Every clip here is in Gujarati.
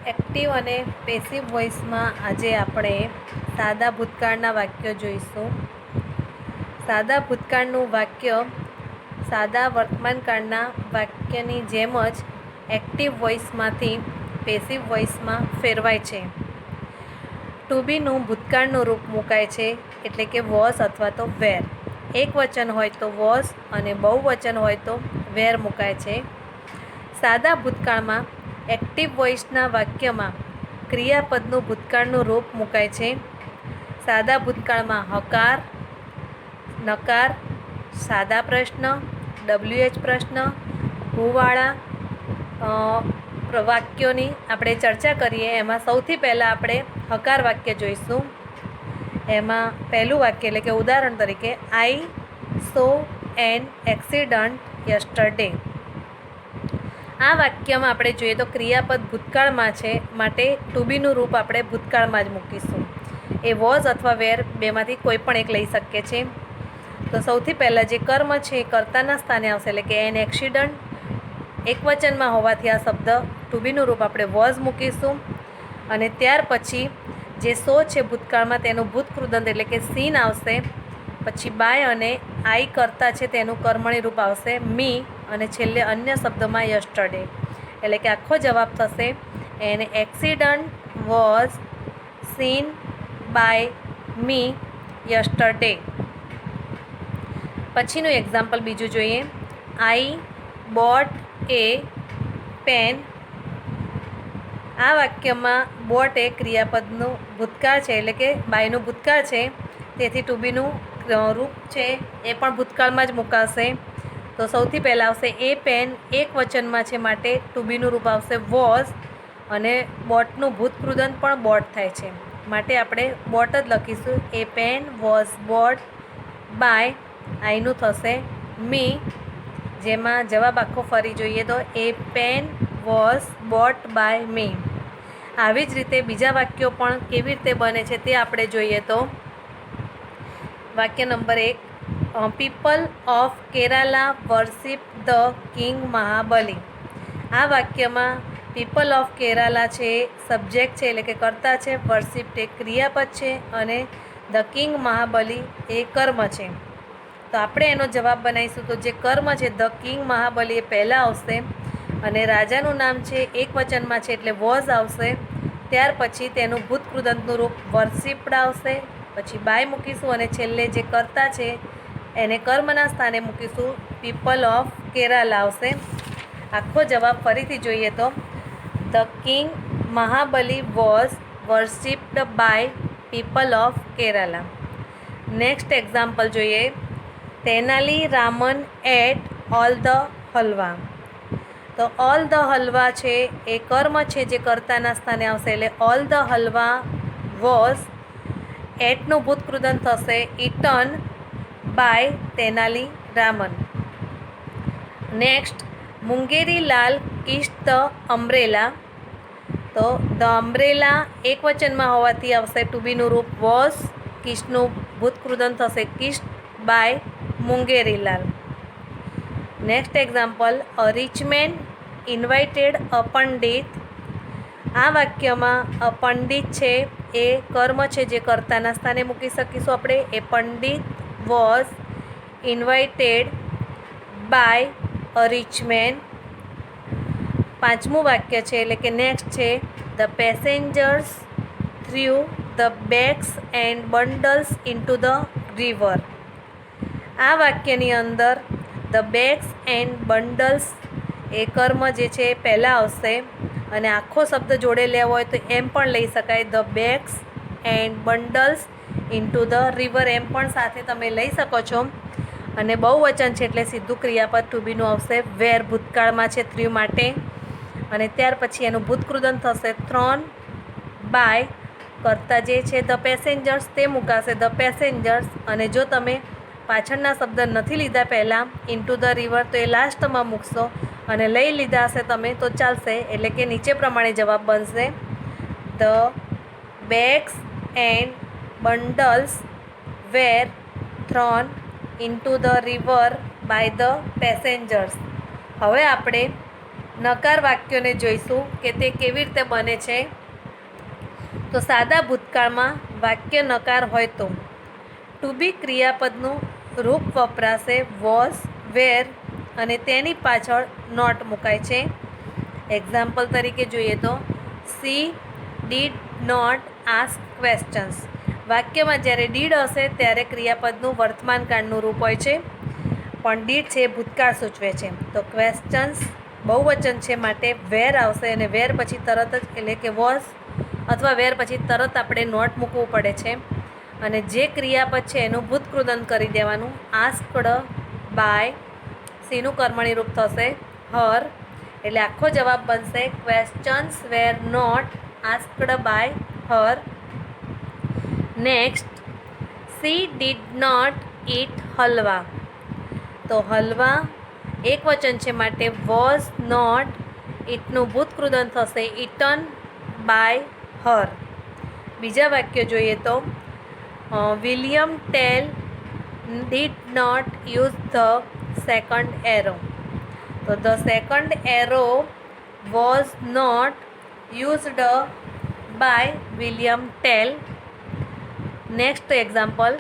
एक्टिव अने पेसिव वॉइस में आज આપણે सादा भूतकाळना वाक्य જોઈશું। सादा भूतकाळનું वाक्य सादा वर्तमानकाळना वाक्यनी जेम ज एक्टिव वॉइसमांथी पेसिव वॉइसमां फेरवाय छे। टू बीનું ભૂતકાળનું રૂપ મુકાય છે એટલે કે વોઝ અથવા તો વેર। એક વચન હોય તો વોઝ અને બહુવચન હોય તો વેર મુકાય છે। સાદા ભૂતકાળમાં एक्टिव वॉइसना वाक्यमां क्रियापदનું ભૂતકાળનું रूप मुकाय छे। सादा भूतकाळमां हकार, नकार, सादा प्रश्न, WH प्रश्न, हुवाळा वाक्योनी आपणे चर्चा करीए। एमां सौथी पहेला आपणे हकार वाक्य जोईशुं। एमां पहेलुं वाक्य एटले के उदाहरण तरीके आई सो एन एक्सिडंट यस्टरडे। आ वाक्यमां आपणे जोईए तो क्रियापद भूतकाळमां छे माटे टू बीनुं रूप आपणे भूतकाळमां ज मूकीशुं। ए वॉज अथवा वेर बेमांथी कोई पण एक लई शकीए छे। तो सौथी पहेला जे कर्म छे ए कर्ताना स्थाने आवशे एटले के एन एक्सिडंट एक वचनमां होवाथी आ शब्द टू बीनुं रूप आपणे वॉज मूकीशुं। अने त्यार पछी जे सो छे भूतकाळमां तेनुं भूतकृदंत एटले के सीन आवशे। पछी बाय अने आई करता छे तेनुं कर्मणी रूप आवशे मी अने छेल्ले अन्य शब्दमां यस्टरडे एटले के आखो जवाब थशे an accident was seen by me yesterday. पछीनुं एक्जाम्पल बीजुं जोईए आई बॉट ए पेन। आ वाक्यमां बॉट ए क्रियापदनुं भूतकाळ छे एटले के बायनुं भूतकाळ छे तेथी टू बीनुं रूप छे ए पण भूतकाळमां ज मुकाशे। तो सौथी पहेला आवशे ए पेन एक वचनमां छे माटे टू बीनुं रूप आवशे वॉज अने बॉटनुं भूतकृदंत पण बॉट थाय छे माटे आपणे बॉट ज लखीशुं। ए पेन वॉज बॉट बाय आईनुं थशे मी। जेमां जवाब आखो फरी जोईए तो ए पेन वॉज बॉट बाय मी। આવી જ રીતે બીજા વાક્યો પણ કેવી રીતે બને છે તે આપણે જોઈએ તો વાક્ય number 1 people of Kerala worship the king Mahabali. આ વાક્યમાં પીપલ ઓફ કેરાલા છે સબ્જેક્ટ છે એટલે કે કર્તા છે, વર્શિપ એ ક્રિયાપદ છે અને ધ કિંગ મહાબલી એ કર્મ છે। તો આપણે એનો જવાબ બનાવીશું તો જે કર્મ છે ધ કિંગ મહાબલી એ પહેલાં આવશે અને રાજાનું નામ છે એક વચનમાં છે એટલે વોઝ આવશે। ત્યાર પછી તેનું ભૂતકૃદંતનું રૂપ વર્શિપ્ડ આવશે। પછી બાય મૂકીશું અને છેલ્લે જે કર્તા છે એને કર્મના સ્થાને મૂકીશું પીપલ ઓફ કેરાલા આવશે। આખો જવાબ ફરીથી જોઈએ તો the king Mahabali was worshipped by people of Kerala. Next example જોઈએ Tenali Raman ate all the halwa. तो ऑल द हलवा है ए कर्म है जे कर्ताना स्थाने आवशे एटले ऑल द हलवा वॉज एटनुं भूतकृदंत थशे eaten by Tenali Raman. Next Mungeri Lal kissed the umbrella. तो द अम्ब्रेला एक वचन में होवाथी आवशे टू बीनुं रूप वॉज किस्डनुं भूतकृदंत थशे kissed by Mungeri Lal. Next example a rich man invited a pandit. आ वाक्य में अ पंडित है ए कर्म है जे कर्ताना स्थाने मूकी सकीशुं आपणे a pandit was invited by a rich man. पांचमું वाक्य है एटले के नेक्स्ट है the passengers threw the bags and bundles into the river. आ वाक्यनी अंदर द बेग्स एंड बंडल्स ए कर्म जे छे पहला आवशे अने आखो शब्द जोड़े लेवो होय तो एम पण लई शकाय the bags and bundles into the river एम पण साथे तमे लई शको छो। अने बहुवचन छे एटले सीधुं क्रियापद टू बीनुं आवशे वेर भूतकाळमां छे थ्रू माटे अने त्यार पछी एनुं भूतकृदंत थशे थ्रोन बाय करता जे छे द पेसेंजर्स ते मुकाशे द पेसेंजर्स। अने जो तमे पाछळना शब्द नहीं लीधा पहला इनटू द रिवर तो ये लास्ट में मूकशो अने लई लीधा हशे तमे तो चालशे एटले के नीचे प्रमाणे जवाब बनशे the bags and bundles were thrown into the river by the passengers. हवे आपणे નકાર વાક્યોને જોઈશું કે તે કેવી રીતે બને છે. તો સાદા ભૂતકાળમાં વાક્ય નકાર હોય તો ટુ બી ક્રિયાપદનું રૂપ વપરાશે વોઝ, વેર અને તેની પાછળ નોટ મુકાય છે. એક્ઝામ્પલ તરીકે જોઈએ તો she did not ask questions. વાક્યમાં જ્યારે ડીડ હશે ત્યારે ક્રિયાપદનું વર્તમાન કાળનું રૂપ હોય છે, પણ ડીડ છે એ ભૂતકાળ સૂચવે છે. તો ક્વેશ્ચન્સ બહુવચન છે માટે વેર આવશે અને વેર પછી તરત જ એટલે કે વોઝ અથવા વેર પછી તરત આપણે નોટ મૂકવું પડે છે અને જે ક્રિયાપદ છે એનું ભૂતકૃદંત કરી દેવાનું. આસ્કડ બાય સીનું કર્મણી રૂપ થશે હર, એટલે આખો જવાબ બનશે questions were not asked by her. Next, she did not eat halwa. તો હલવા એક વચન છે માટે વોઝ નોટ ઈટનું ભૂતકૃદંત થશે ઈટન બાય હર. બીજા વાક્ય જોઈએ તો William Tell did not use the second arrow. તો the second arrow was not used by William Tell. Next example,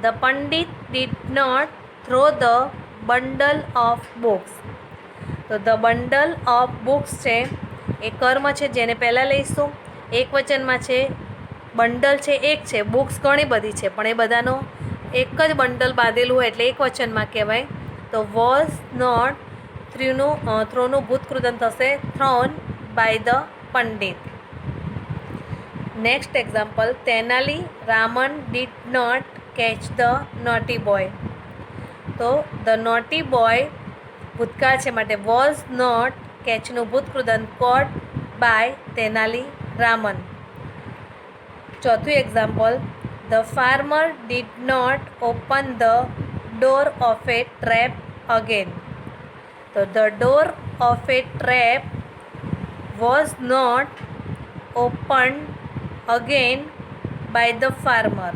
the pandit did not throw the bundle of books. તો ધ બંડલ ઓફ બુક્સ છે એ કર્મ છે જેને પહેલાં લઈશું. એક વચનમાં છે, બંડલ છે એક છે, બુક્સ ઘણી બધી છે પણ એ બધાનો એક જ બંડલ બાંધેલું હોય એટલે એક વચનમાં કહેવાય. તો વોઝ નોટ થ્રોનું ભૂતકૃદંત થશે thrown by the pandit. Next example, Tenali Raman did not catch the naughty boy. તો ધ નોટી બોય ભૂતકાળ છે માટે વોઝ નોટ કેચનું ભૂતકૃદંત કોટ બાય તેનાલી રામન. ચોથું example, the farmer did not open the door of a trap again. તો the door of a trap was not opened again by the farmer.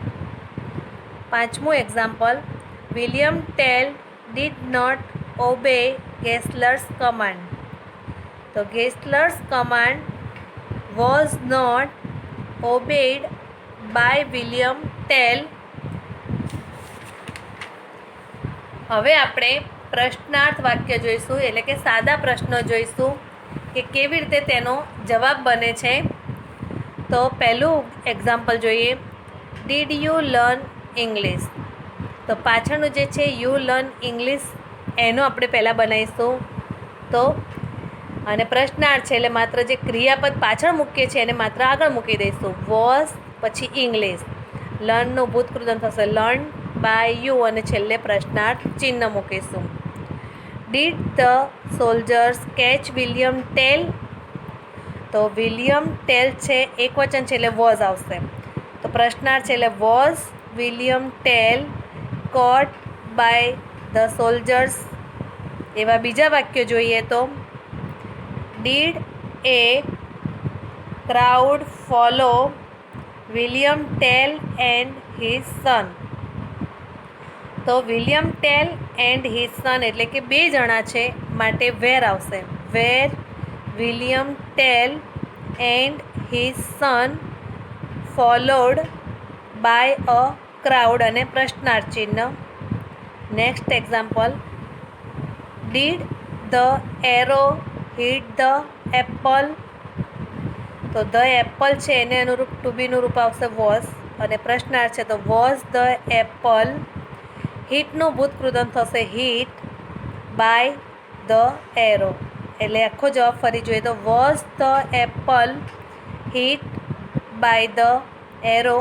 પાંચમું example, William Tell did not obey Gessler's command. તો ગેસલર્સ command was not obeyed by William Tell. હવે આપણે પ્રશ્નાર્થ વાક્ય જોઈશું એટલે કે સાદા પ્રશ્નો જોઈશું કે કેવી રીતે તેનો જવાબ બને છે. તો પહેલું એક્ઝામ્પલ જોઈએ, ડીડ યુ લર્ન ઇંગ્લિશ. તો પાછળનું જે છે યુ લર્ન ઇંગ્લિશ એનું આપણે પહેલાં બનાવીશું. તો અને પ્રશ્નાર્થ છે એટલે માત્ર જે ક્રિયાપદ પાછળ મૂકીએ છીએ એને માત્ર આગળ મૂકી દઈશું. વોઝ પછી ઇંગ્લિશ, લર્નનું ભૂતકૃદંત થશે લર્ન બાય યુ અને છેલ્લે પ્રશ્નાર્થ ચિહ્ન મૂકીશું. Did the soldiers catch William Tell. તો વિલિયમ ટેલ છે એક વચન છે એટલે વોઝ આવશે. તો પ્રશ્નાર્થ છે એટલે was William Tell caught by the soldiers. એવા બીજા વાક્ય જોઈએ તો did a crowd follow William Tell and his son. તો William Tell and his son એટલે કે બે જણા છે માટે વેર આવશે. Were William Tell and his son followed by a crowd અને પ્રશ્નાર્થ ચિહ્ન. Next example, did the arrow hit the apple. તો ધ એપલ છે એને અનુરૂપ ટુ બીનું રૂપ આવશે વોઝ અને પ્રશ્નાર્થ છે તો વોઝ ધ એપલ હિટનું ભૂતકૃદંત થશે હિટ બાય ધ એરો. એટલે આખો જવાબ ફરી જોઈએ તો was the apple hit by the arrow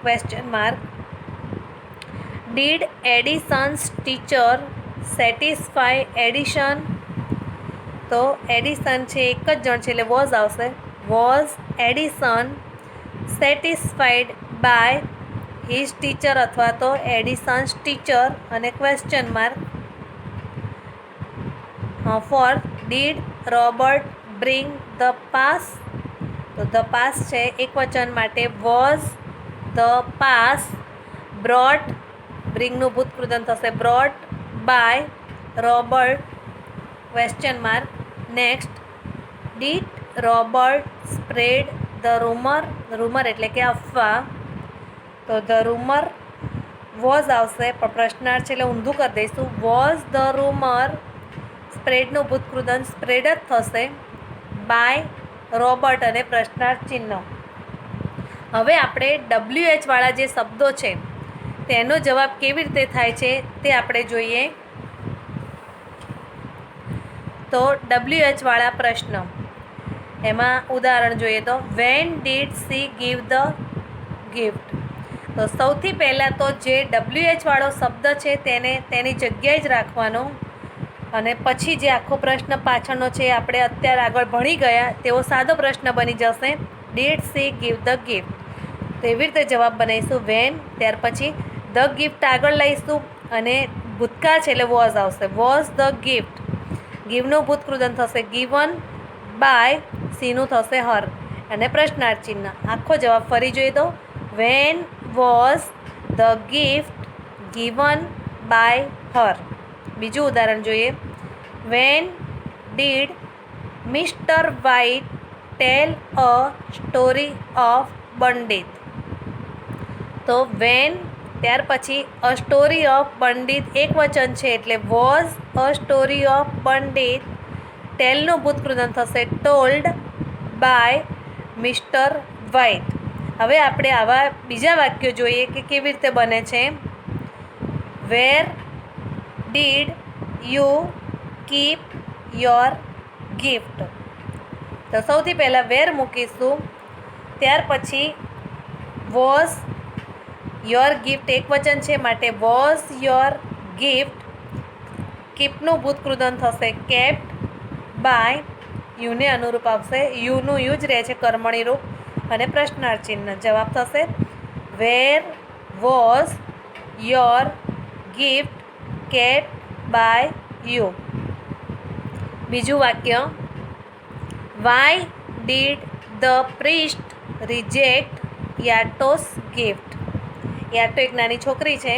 question mark. Did Edison's teacher satisfy Edison. તો એડિસન છે એક જ જણ છે એટલે વોઝ આવશે. Was Edison satisfied by his teacher અથવા તો એડિસન્સ ટીચર અને question mark. Fourth, did Robert bring the pass. તો ધ પાસ છે એક વચન માટે વોઝ ધ પાસ બ્રોટ, બ્રિંગનું ભૂતકૃદંત થશે brought by Robert question mark. Next, did Robert spread the rumour? Rumour એટલે કે અફવા. તો ધ રૂમર વોઝ આવશે, પણ પ્રશ્નાર્થ છે એટલે ઊંધું કરી દઈશું. વોઝ ધ રૂમર, સ્પ્રેડનું ભૂતકૃદંત સ્પ્રેડ જ થશે, બાય રોબર્ટ અને પ્રશ્નાર્થ ચિહ્ન. હવે આપણે WH વાળા જે શબ્દો છે તેનો જવાબ કેવી રીતે થાય છે તે આપણે જોઈએ. તો WH વાળા પ્રશ્ન, એમાં ઉદાહરણ જોઈએ તો when did she give the gift? તો સૌથી પહેલાં તો જે WH વાળો શબ્દ છે તેને તેની જગ્યાએ જ રાખવાનો, અને પછી જે આખો પ્રશ્ન પાછળનો છે આપણે અત્યારે આગળ ભણી ગયા તેવો સાદો પ્રશ્ન બની જશે. Did she give the gift? તો એવી રીતે જવાબ બનાવીશું વેન, ત્યાર પછી ધ ગિફ્ટ આગળ લઈશું અને ભૂતકાળ છે એટલે વોઝ આવશે. વોઝ ધ ગિફ્ટ, ગીવનું ભૂતકૃદંત થશે ગીવન, બાય સીનું થશે હર અને પ્રશ્નાર્થ ચિહ્ન. આખો જવાબ ફરી જોઈએ તો when was the gift given by her. બીજું ઉદાહરણ જોઈએ. When did mister White tell a story of pandit? તો વેન, ત્યાર પછી અ સ્ટોરી ઓફ પંડિત એક વચન છે એટલે was a story of pandit, ટેલનું ભૂતકૃદંત થશે ટોલ્ડ બાય મિસ્ટર વ્હાઇટ. હવે આપણે આવા બીજા વાક્યો જોઈએ કે કેવી રીતે બને છે. Where did you keep your gift? તો સૌથી પહેલાં વેર મૂકીશું, ત્યાર પછી વોઝ, યોર ગિફ્ટ એક વચન છે માટે વોઝ યોર ગિફ્ટ, કીપનું ભૂતકૃદંત થશે કેપ્ટ, બાય યુને અનુરૂપ આવશે, યુનું યુ જ રહે છે કર્મણી રૂપ, અને પ્રશ્નાર્થ ચિહ્ન. જવાબ થશે where was your gift kept by you. બીજું વાક્ય, why did the priest reject Yato's gift? Yato એક નાની છોકરી છે,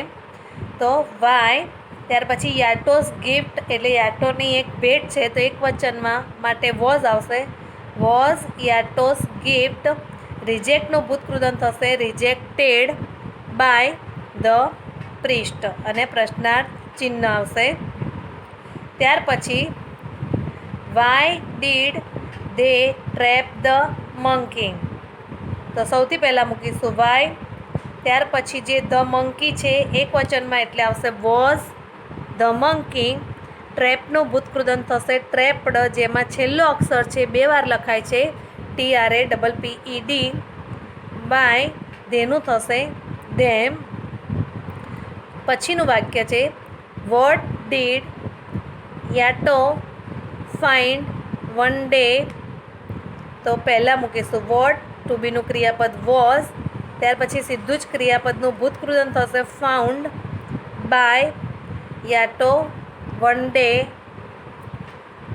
તો વાય, ત્યાર પછી યાટોસ ગિફ્ટ એટલે યાટોની એક ભેટ છે તો એક વચનમાં માટે વોઝ આવશે. વોઝ યાટોસ ગિફ્ટ, રિજેક્ટનું ભૂતકૃદંત થશે રિજેક્ટેડ બાય ધ પ્રિસ્ટ અને પ્રશ્નાર્થ ચિહ્ન આવશે. ત્યાર પછી why did they trap the monkey? તો સૌથી પહેલાં મૂકીશું વાય, ત્યાર પછી જે ધ મંકી છે એક વચનમાં એટલે આવશે વોઝ ધ મંકી, ટ્રેપનું ભૂતકૃદંત થશે ટ્રેપ્ડ, જેમાં છેલ્લો અક્ષર છે બે વાર લખાય છે TRAPPED, બાય ધેનું થશે ધેમ. પછીનું વાક્ય છે what did Yato find one day? તો પહેલાં મૂકીશું વોટ, ટુ બીનું ક્રિયાપદ વોઝ, ત્યાર પછી સીધું જ ક્રિયાપદનું ભૂતકૃદંત થશે ફાઉન્ડ, બાય યાટો વન ડે.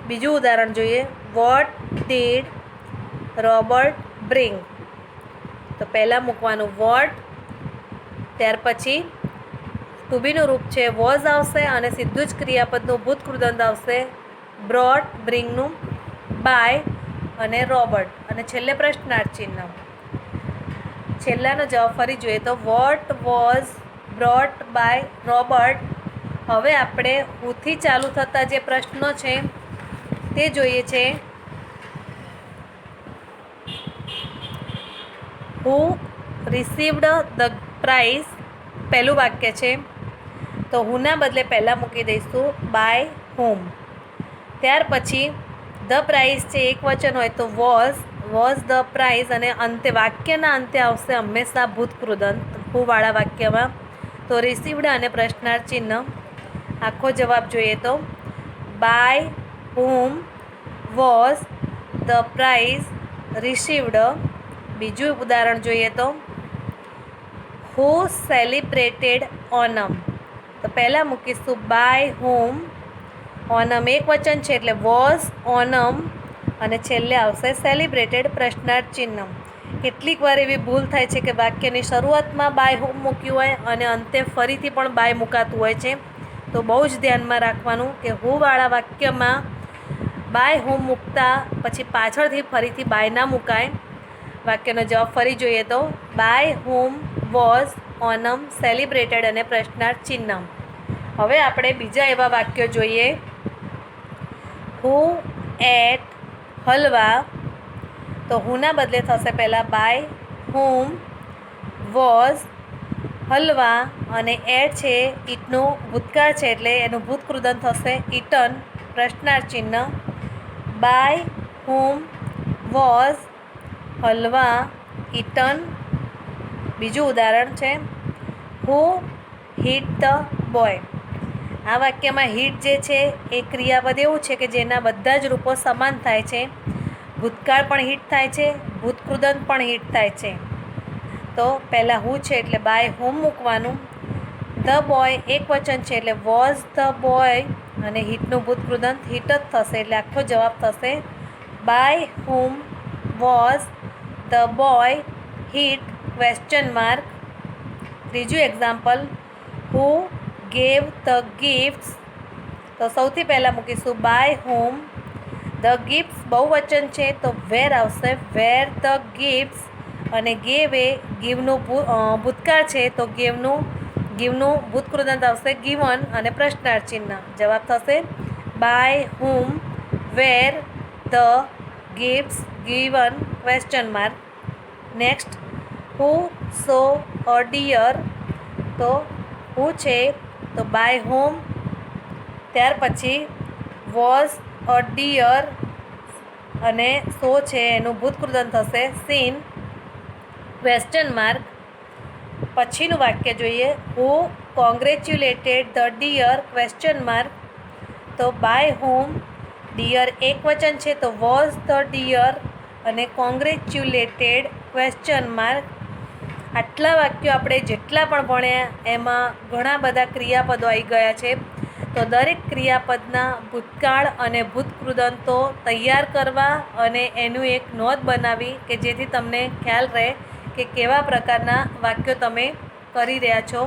બીજું ઉદાહરણ જોઈએ. What did Robert bring? તો પહેલાં મૂકવાનું વોટ, ત્યાર પછી ટુ બીનું રૂપ છે વોઝ આવશે અને સીધું જ ક્રિયાપદનું ભૂતકૃદંત આવશે બ્રોટ, બ્રિંગનું, બાય અને રોબર્ટ અને છેલ્લે પ્રશ્નાર્થ ચિહ્ન. છેલ્લાનો જવાબ ફરી જોઈએ તો what was brought by Robert. હવે આપણે હુથી ચાલુ થતા જે પ્રશ્નો છે તે જોઈએ છે. હુ રિસીવ્ડ ધ પ્રાઇઝ? પહેલું વાક્ય છે તો હુના બદલે પહેલાં મૂકી દઈશું બાય હુમ. ત્યાર પછી ધ પ્રાઇઝ છે એક વચન હોય તો વોઝ ધ પ્રાઇઝ, અને અંતે વાક્યના અંતે આવશે હંમેશા ભૂતકૃદંત હુવાળા વાક્યમાં. તો રિસીવ્ડ અને પ્રશ્નાર્થ ચિહ્ન. આખો જવાબ જોઈએ તો by whom was the prize received? બીજું ઉદાહરણ જોઈએ તો હુ સેલિબ્રેટેડ ઓનમ? તો પહેલાં મૂકીશું બાય હુમ, ઓનમ એક વચન છે એટલે વોઝ ઓનમ અને છેલ્લે આવશે સેલિબ્રેટેડ પ્રશ્નાર્થ ચિહ્ન. કેટલીક વાર એવી ભૂલ થાય છે કે વાક્યની શરૂઆતમાં બાય હુમ મૂક્યું હોય અને અંતે ફરીથી પણ બાય મુકાતું હોય છે, તો બહુ જ ધ્યાનમાં રાખવાનું કે હુવાળા વાક્યમાં બાય હુમ મૂકતા પછી પાછળથી ફરીથી બાય ના મુકાય. વાક્યનો જવાબ ફરી જોઈએ તો by whom was Onam celebrated અને પ્રશ્નાર્થ ચિહ્ન. હવે આપણે બીજા એવા વાક્યો જોઈએ. હુ એટ હલવા, તો હુના બદલે થશે પહેલાં બાય હુમ વોઝ હલવા અને એટ છે ઈટનું ભૂતકાળ છે એટલે એનું ભૂતકૃદંત થશે ઈટન પ્રશ્નાર્થ ચિહ્ન. By whom was halwa eaten. બીજું ઉદાહરણ છે હુ હિટ ધ બોય. આ વાક્યમાં હિટ જે છે એ ક્રિયાપદ એવું છે કે જેના બધા જ રૂપો સમાન થાય છે. ભૂતકાળ પણ હિટ થાય છે, ભૂતકૃદંત પણ હિટ થાય છે. તો પહેલાં હું છે એટલે બાય હુમ મૂકવાનું. ધ બોય એક વચન છે એટલે વોઝ ધ બોય અને હિટનું ભૂતકૃદંત હિટ જ થશે એટલે આખો જવાબ થશે by whom was the boy hit question mark. ત્રીજું example who gave the gifts. તો સૌથી પહેલાં મૂકીશું બાય હુમ. ધ ગિફ્ટ્સ બહુવચન છે તો વેર આવશે વેર ધ ગિફ્ટ્સ અને ગેવ એ ગીવનું ભૂતકાળ છે તો ગીવનું ભૂતકૃદંત આવશે ગીવન અને પ્રશ્નાર્થ ચિહ્ન. જવાબ થશે by whom were the gifts given question mark. Next who saw a deer. તો હુ છે તો બાય હુમ, ત્યાર પછી વોઝ અ ડિયર અને સો છે એનું ભૂતકૃદંત થશે સીન ક્વેશ્ચન માર્ક. પછીનું વાક્ય જોઈએ who congratulated the deer question mark. તો બાય હુમ ડિયર એક વચન છે તો વોઝ ધ ડિયર અને કોંગ્રેચ્યુલેટેડ ક્વેશ્ચન માર્ક. આટલા વાક્યો આપણે જેટલા પણ ભણ્યા એમાં ઘણા બધા ક્રિયાપદો આવી ગયા છે. તો દરેક ક્રિયાપદના ભૂતકાળ અને ભૂતકૃદંતો તૈયાર કરવા અને એનું એક નોંધ બનાવી કે જેથી તમને ખ્યાલ રહે કે કેવા પ્રકારના વાક્યો તમે કરી રહ્યા છો.